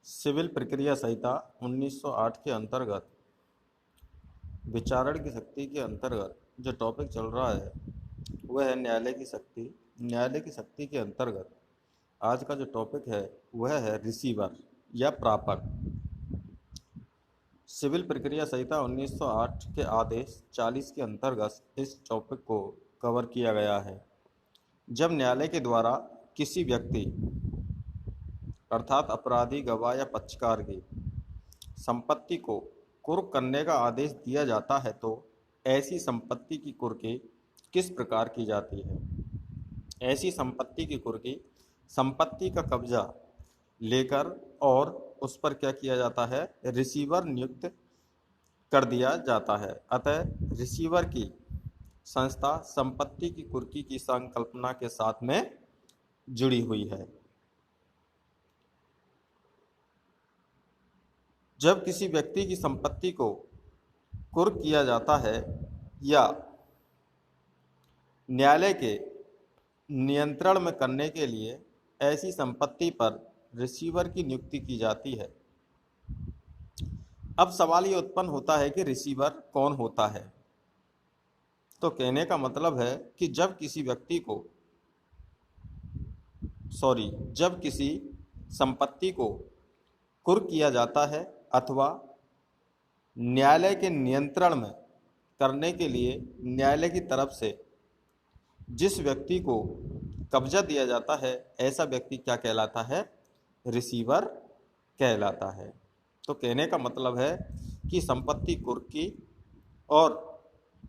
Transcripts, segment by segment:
Civil प्रक्रिया संहिता 1908 के अंतर्गत विचारण की शक्ति के अंतर्गत जो टॉपिक चल रहा है वह है न्यायालय की शक्ति। न्यायालय की शक्ति के अंतर्गत आज का जो टॉपिक है वह है रिसीवर या प्रापक। सिविल प्रक्रिया संहिता 1908 के आदेश 40 के अंतर्गत इस टॉपिक को कवर किया गया है। जब न्यायालय के द्वारा किसी व्यक्ति अर्थात अपराधी, गवाह या पक्षकार की संपत्ति को कुर्क करने का आदेश दिया जाता है तो ऐसी संपत्ति की कुर्की किस प्रकार की जाती है। ऐसी संपत्ति की कुर्की संपत्ति का कब्जा लेकर और उस पर क्या किया जाता है, रिसीवर नियुक्त कर दिया जाता है। अतः रिसीवर की संस्था संपत्ति की कुर्की की संकल्पना के साथ में जुड़ी हुई है। जब किसी व्यक्ति की संपत्ति को कुर्क किया जाता है या न्यायालय के नियंत्रण में करने के लिए ऐसी संपत्ति पर रिसीवर की नियुक्ति की जाती है। अब सवाल ये उत्पन्न होता है कि रिसीवर कौन होता है। तो कहने का मतलब है कि जब किसी संपत्ति को कुर्क किया जाता है अथवा न्यायालय के नियंत्रण में करने के लिए न्यायालय की तरफ से जिस व्यक्ति को कब्जा दिया जाता है ऐसा व्यक्ति क्या कहलाता है, रिसीवर कहलाता है। तो कहने का मतलब है कि संपत्ति कुर्क की और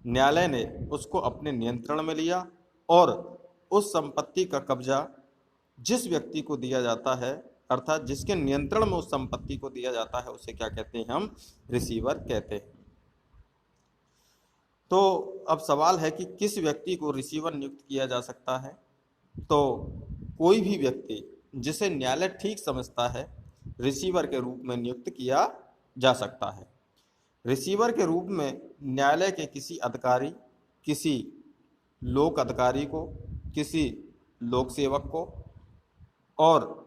न्यायालय ने उसको अपने नियंत्रण में लिया और उस संपत्ति का कब्जा जिस व्यक्ति को दिया जाता है अर्थात जिसके नियंत्रण में उस संपत्ति को दिया जाता है उसे क्या कहते हैं, हम रिसीवर कहते हैं। तो अब सवाल है कि किस व्यक्ति को रिसीवर नियुक्त किया जा सकता है। तो कोई भी व्यक्ति जिसे न्यायालय ठीक समझता है रिसीवर के रूप में नियुक्त किया जा सकता है। रिसीवर के रूप में न्यायालय के किसी अधिकारी, किसी लोक अधिकारी को, किसी लोक सेवक को और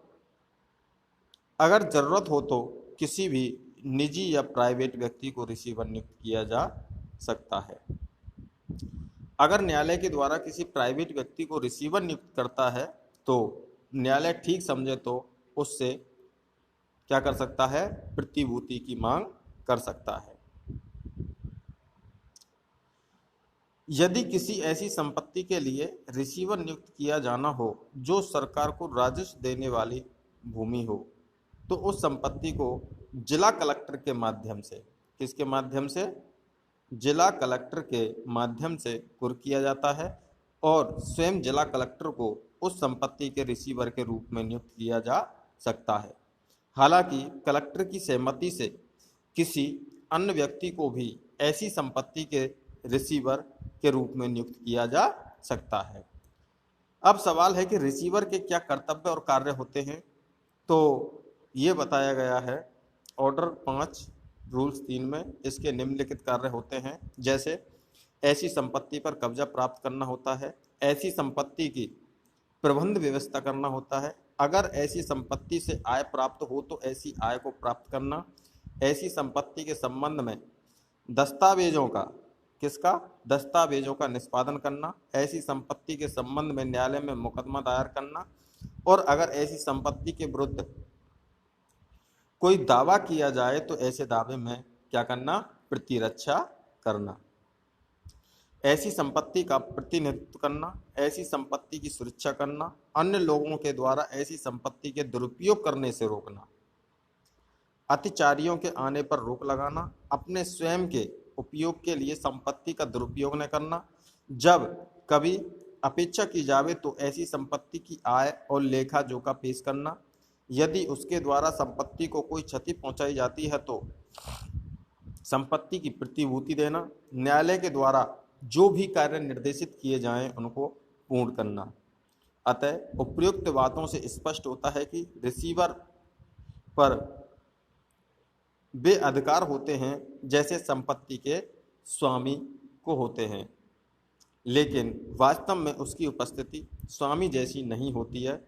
अगर जरूरत हो तो किसी भी निजी या प्राइवेट व्यक्ति को रिसीवर नियुक्त किया जा सकता है। अगर न्यायालय के द्वारा किसी प्राइवेट व्यक्ति को रिसीवर नियुक्त करता है तो न्यायालय ठीक समझे तो उससे क्या कर सकता है, प्रतिभूति की मांग कर सकता है। यदि किसी ऐसी संपत्ति के लिए रिसीवर नियुक्त किया जाना हो जो सरकार को राजस्व देने वाली भूमि हो तो उस संपत्ति को जिला कलेक्टर के माध्यम से, किसके माध्यम से, जिला कलेक्टर के माध्यम से कुर्क किया जाता है और स्वयं जिला कलेक्टर को उस संपत्ति के रिसीवर के रूप में नियुक्त किया जा सकता है। हालांकि कलेक्टर की सहमति से किसी अन्य व्यक्ति को भी ऐसी संपत्ति के रिसीवर के रूप में नियुक्त किया जा सकता है। अब सवाल है कि रिसीवर के क्या कर्तव्य और कार्य होते हैं। तो ये बताया गया है ऑर्डर 5 रूल्स 3 में। इसके निम्नलिखित कार्य होते हैं, जैसे ऐसी संपत्ति पर कब्जा प्राप्त करना होता है, ऐसी संपत्ति की प्रबंध व्यवस्था करना होता है, अगर ऐसी संपत्ति से आय प्राप्त हो तो ऐसी आय को प्राप्त करना, ऐसी संपत्ति के संबंध में दस्तावेजों का निष्पादन करना, ऐसी संपत्ति के संबंध में न्यायालय में मुकदमा दायर करना और अगर ऐसी संपत्ति के विरुद्ध कोई दावा किया जाए तो ऐसे दावे में क्या करना, प्रतिरक्षा करना, ऐसी संपत्ति का प्रतिनिधित्व करना, ऐसी संपत्ति की सुरक्षा करना, अन्य लोगों के द्वारा ऐसी संपत्ति के दुरुपयोग करने से रोकना, अतिचारियों के आने पर रोक लगाना, अपने स्वयं के उपयोग के लिए संपत्ति का दुरुपयोग न करना, जब कभी अपेक्षा की जावे तो ऐसी संपत्ति की आय और लेखा जोखा पेश करना, यदि उसके द्वारा संपत्ति को कोई क्षति पहुंचाई जाती है तो संपत्ति की प्रतिभूति देना, न्यायालय के द्वारा जो भी कार्य निर्देशित किए जाएं उनको पूर्ण करना। अतः उपयुक्त बातों से स्पष्ट होता है कि रिसीवर पर वे अधिकार होते हैं जैसे संपत्ति के स्वामी को होते हैं, लेकिन वास्तव में उसकी उपस्थिति स्वामी जैसी नहीं होती है।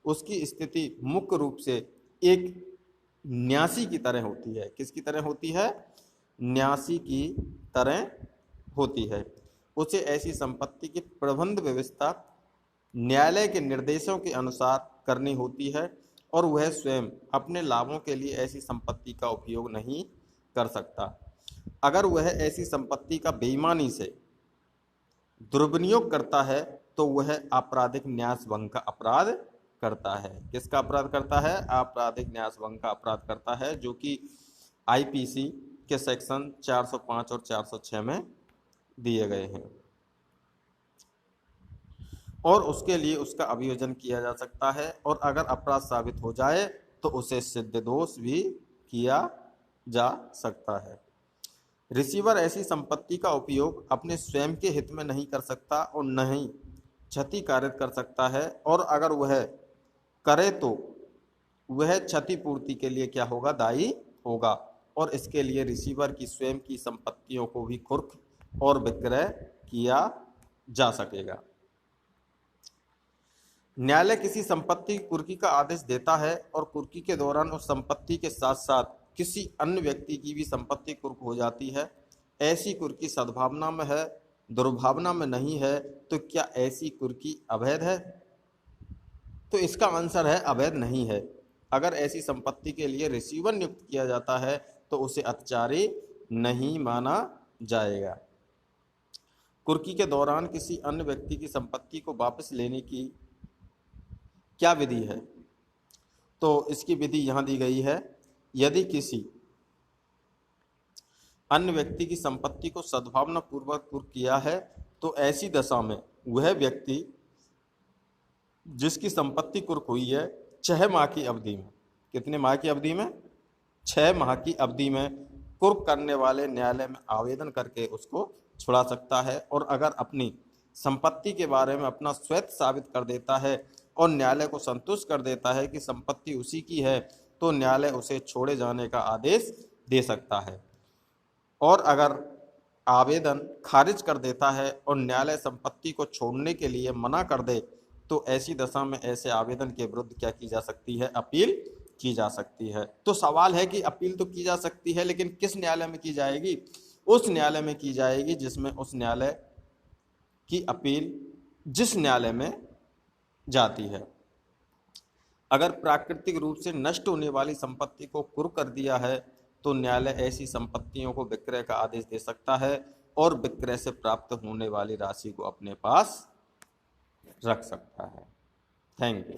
उसकी स्थिति मुख्य रूप से एक न्यासी की तरह होती है। किसकी तरह होती है? न्यासी की तरह होती है। उसे ऐसी संपत्ति की प्रबंध व्यवस्था न्यायालय के निर्देशों के अनुसार करनी होती है और वह स्वयं अपने लाभों के लिए ऐसी संपत्ति का उपयोग नहीं कर सकता। अगर वह ऐसी संपत्ति का बेईमानी से दुर्विनियोग करता है तो वह आपराधिक न्यास भंग का अपराध करता है। किसका अपराध करता है? आपराधिक न्यास भंग का अपराध करता है, जो कि आईपीसी के सेक्शन 405 और 406 में दिए गए हैं। और उसके लिए उसका अभियोजन किया जा सकता है और अगर अपराध साबित हो जाए तो उसे सिद्ध दोष भी किया जा सकता है। रिसीवर ऐसी संपत्ति का उपयोग अपने स्वयं के हित में नहीं कर सकता और न ही क्षति कारित कर सकता है, और अगर वह करे तो वह क्षतिपूर्ति के लिए क्या होगा? दायी होगा। और इसके लिए रिसीवर की स्वयं की संपत्तियों को भी कुर्क और विक्रय किया जा सकेगा। न्यायालय किसी संपत्ति की कुर्की का आदेश देता है और कुर्की के दौरान उस संपत्ति के साथ साथ किसी अन्य व्यक्ति की भी संपत्ति कुर्क हो जाती है। ऐसी कुर्की सद्भावना में है, दुर्भावना में नहीं है, तो क्या ऐसी कुर्की अवैध है? तो इसका आंसर है अवैध नहीं है। अगर ऐसी संपत्ति के लिए रिसीवर नियुक्त किया जाता है तो उसे अत्याचारी नहीं माना जाएगा। कुर्की के दौरान किसी अन्य व्यक्ति की संपत्ति को वापस लेने की क्या विधि है? तो इसकी विधि यहां दी गई है। यदि किसी अन्य व्यक्ति की संपत्ति को सद्भावना पूर्वक कुर्क किया है तो ऐसी दशा में वह व्यक्ति जिसकी संपत्ति कुर्क हुई है 6 माह की अवधि में, कितने माह की अवधि में? 6 माह की अवधि में कुर्क करने वाले न्यायालय में आवेदन करके उसको छुड़ा सकता है। और अगर अपनी संपत्ति के बारे में अपना स्वैत साबित कर देता है और न्यायालय को संतुष्ट कर देता है कि संपत्ति उसी की है, तो न्यायालय उसे छोड़े जाने का आदेश दे सकता है। और अगर आवेदन खारिज कर देता है और न्यायालय संपत्ति को छोड़ने के लिए मना कर दे तो ऐसी दशा में ऐसे आवेदन के विरुद्ध क्या की जा सकती है? अपील की जा सकती है। तो सवाल है कि अपील तो की जा सकती है, लेकिन किस न्यायालय में की जाएगी? उस न्यायालय में की जाएगी जिसमें उस न्यायालय की अपील जिस न्यायालय में जाती है। अगर प्राकृतिक रूप से नष्ट होने वाली संपत्ति को कुर्क कर दिया है तो न्यायालय ऐसी संपत्तियों को विक्रय का आदेश दे सकता है और विक्रय से प्राप्त होने वाली राशि को अपने पास रख सकता है। Thank you.